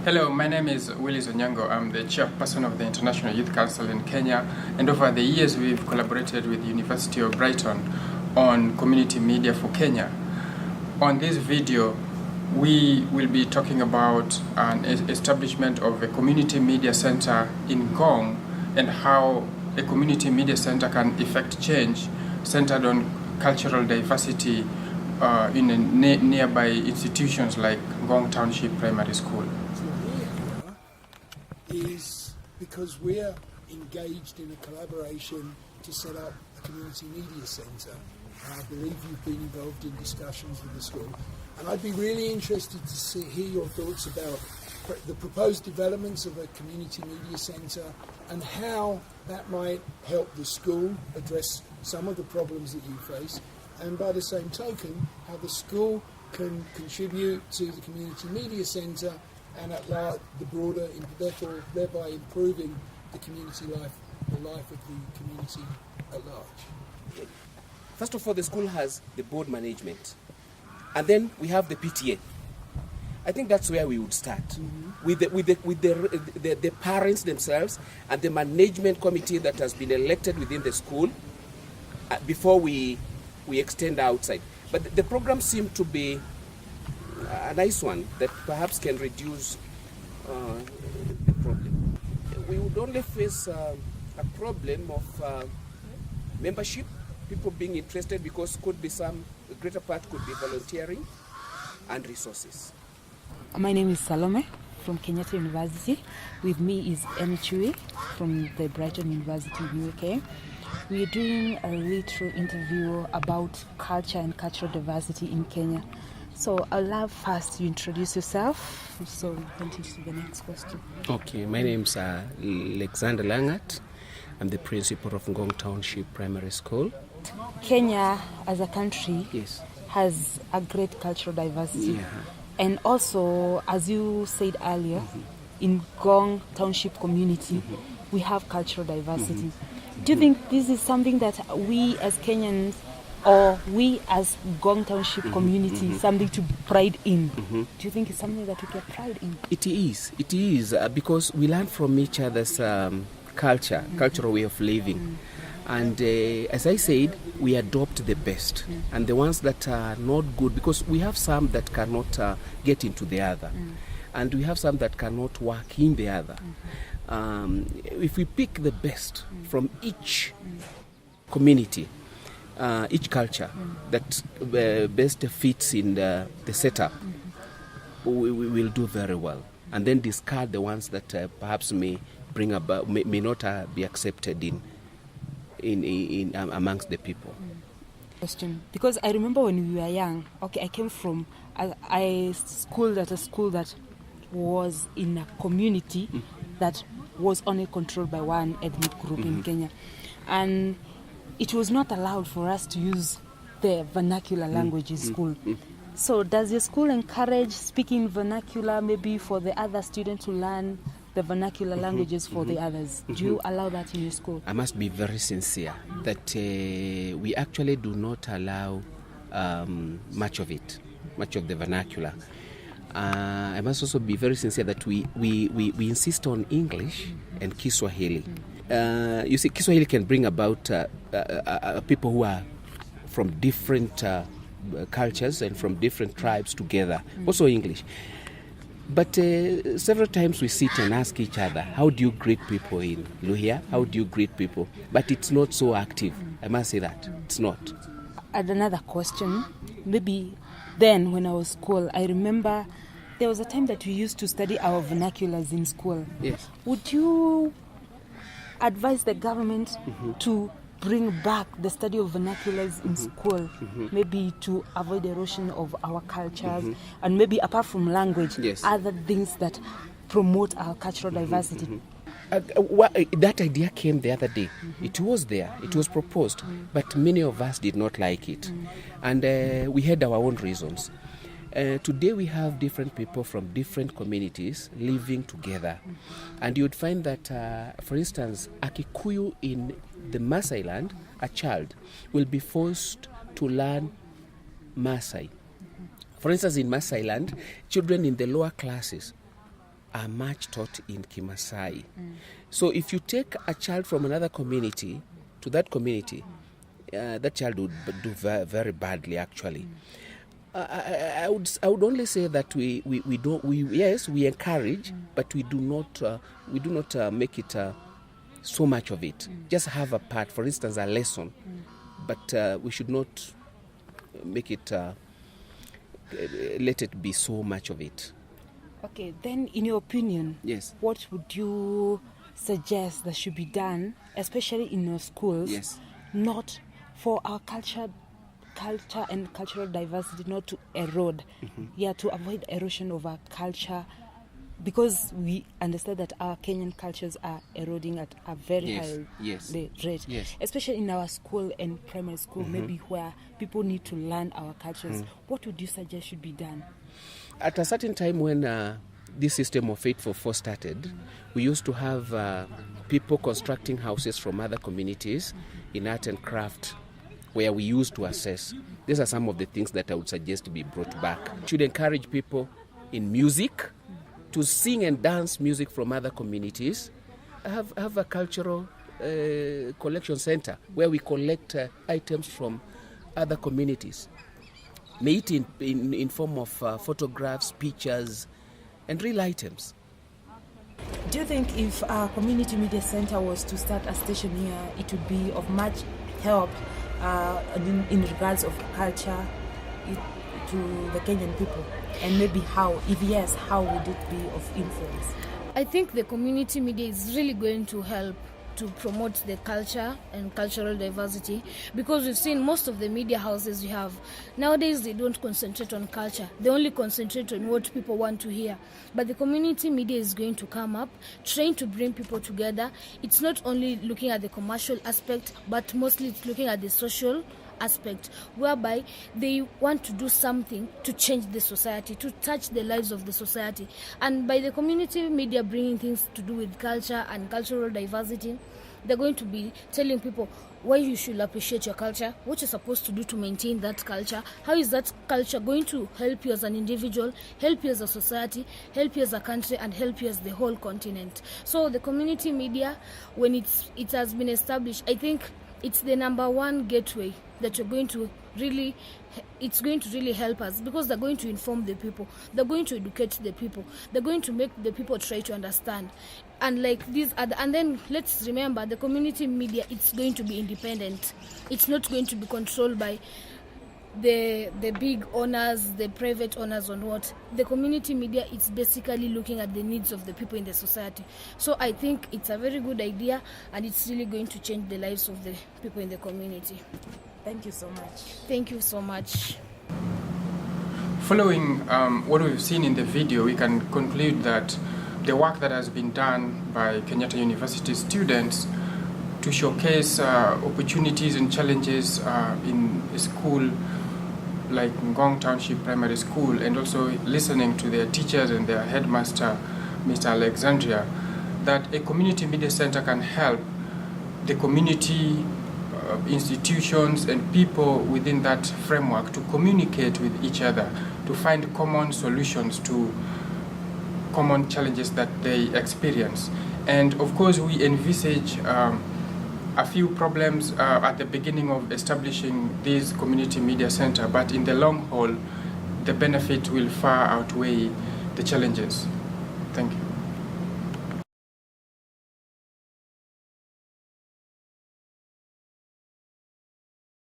Hello, my name is Willis Onyango. I'm the chairperson of the International Youth Council in Kenya, and over the years we've collaborated with the University of Brighton on community media for Kenya. On this video, we will be talking about an establishment of a community media center in Ngong and how a community media center can effect change centered on cultural diversity in nearby institutions like Ngong Township Primary School. Is because we're engaged in a collaboration to set up a community media centre. I believe you've been involved in discussions with the school, and I'd be really interested to hear your thoughts about the proposed developments of a community media centre and how that might help the school address some of the problems that you face, and by the same token, how the school can contribute to the community media centre and at large, the broader, thereby improving the community life, the life of the community at large. First of all, the school has the board management, and then we have the PTA. I think that's where we would start, with the parents themselves and the management committee that has been elected within the school before we extend outside. But the program seemed to be a nice one that perhaps can reduce the problem. We would only face a problem of membership, people being interested, because the greater part could be volunteering and resources. My name is Salome from Kenyatta University. With me is Chui from the Brighton University UK. We are doing a little interview about culture and cultural diversity in Kenya. So I'd love first you introduce yourself, so we continue to the next question. Okay, my name's Alexander Langat. I'm the principal of Ngong Township Primary School. Kenya as a country Yes. has a great cultural diversity. Yeah. And also, as you said earlier, in Ngong Township community, we have cultural diversity. Do you think this is something that we as Kenyans or we as Ngong Township community, something to pride in? Do you think it's something that we get pride in? It is, because we learn from each other's cultural way of living. And as I said, we adopt the best. And the ones that are not good, because we have some that cannot get into the other. And we have some that cannot work in the other. If we pick the best from each community, each culture that best fits in the setup, we will do very well, and then discard the ones that perhaps may bring about may not be accepted in amongst the people. Question, because I remember when we were young. Okay, I came from a school that was in a community that was only controlled by one ethnic group in Kenya, and it was not allowed for us to use the vernacular language in school. So does your school encourage speaking vernacular, maybe for the other students to learn the vernacular languages for the others? Do you allow that in your school? I must be very sincere that we actually do not allow much of the vernacular. I must also be very sincere that we insist on English and Kiswahili. You see, Kiswahili can bring about people who are from different cultures and from different tribes together. Also English. But several times we sit and ask each other, how do you greet people in Luhia? How do you greet people? But it's not so active. I must say that. It's not. And another question, maybe then when I was school, I remember there was a time that we used to study our vernaculars in school. Yes. Would you advise the government to bring back the study of vernaculars in school, maybe to avoid erosion of our cultures, and maybe apart from language, other things that promote our cultural diversity? That idea came the other day. It was there. It was proposed, but many of us did not like it, and we had our own reasons. Today we have different people from different communities living together, and you would find that, for instance, a Kikuyu in the Maasai land, a child will be forced to learn Maasai. For instance, in Maasai land, children in the lower classes are much taught in Kimasai. So if you take a child from another community to that community, that child would do very badly, actually. I would only say that we encourage, but we do not make it so much of it. Just have a part, for instance, a lesson, but we should not make it let it be so much of it. Okay, then in your opinion, Yes. what would you suggest that should be done, especially in your schools, Yes. not for our culture and cultural diversity not to erode, to avoid erosion of our culture, because we understand that our Kenyan cultures are eroding at a very high rate, especially in our school and primary school, maybe where people need to learn our cultures. What would you suggest should be done? At a certain time when this system of 844 started, we used to have people constructing houses from other communities in art and craft, where we used to assess. These are some of the things that I would suggest to be brought back. Should encourage people in music to sing and dance music from other communities. Have a cultural collection center where we collect items from other communities. May it in form of photographs, pictures, and real items. Do you think if our community media center was to start a station here, it would be of much help in regards of culture to the Kenyan people? And maybe how, if yes, how would it be of influence? I think the community media is really going to help to promote the culture and cultural diversity, because we've seen most of the media houses we have nowadays, they don't concentrate on culture, they only concentrate on what people want to hear. But the community media is going to come up, trying to bring people together. It's not only looking at the commercial aspect, but mostly it's looking at the social aspect, whereby they want to do something to change the society, to touch the lives of the society. And by the community media bringing things to do with culture and cultural diversity, they're going to be telling people why you should appreciate your culture, what you're supposed to do to maintain that culture, how is that culture going to help you as an individual, help you as a society, help you as a country, and help you as the whole continent. So the community media, when it has been established, I think it's the number one gateway that it's going to really help us, because they're going to inform the people, they're going to educate the people, they're going to make the people try to understand. And like these other, and then let's remember, the community media, it's going to be independent. It's not going to be controlled by the big owners, the private owners, on what. The community media is basically looking at the needs of the people in the society. So I think it's a very good idea, and it's really going to change the lives of the people in the community. Thank you so much. Thank you so much. Following what we've seen in the video, we can conclude that the work that has been done by Kenyatta University students to showcase opportunities and challenges in a school like Ngong Township Primary School, and also listening to their teachers and their headmaster, Mr. Alexandria, that a community media center can help the community, institutions and people within that framework to communicate with each other, to find common solutions to common challenges that they experience. And of course, we envisage a few problems at the beginning of establishing this community media center, but in the long haul, the benefit will far outweigh the challenges. Thank you.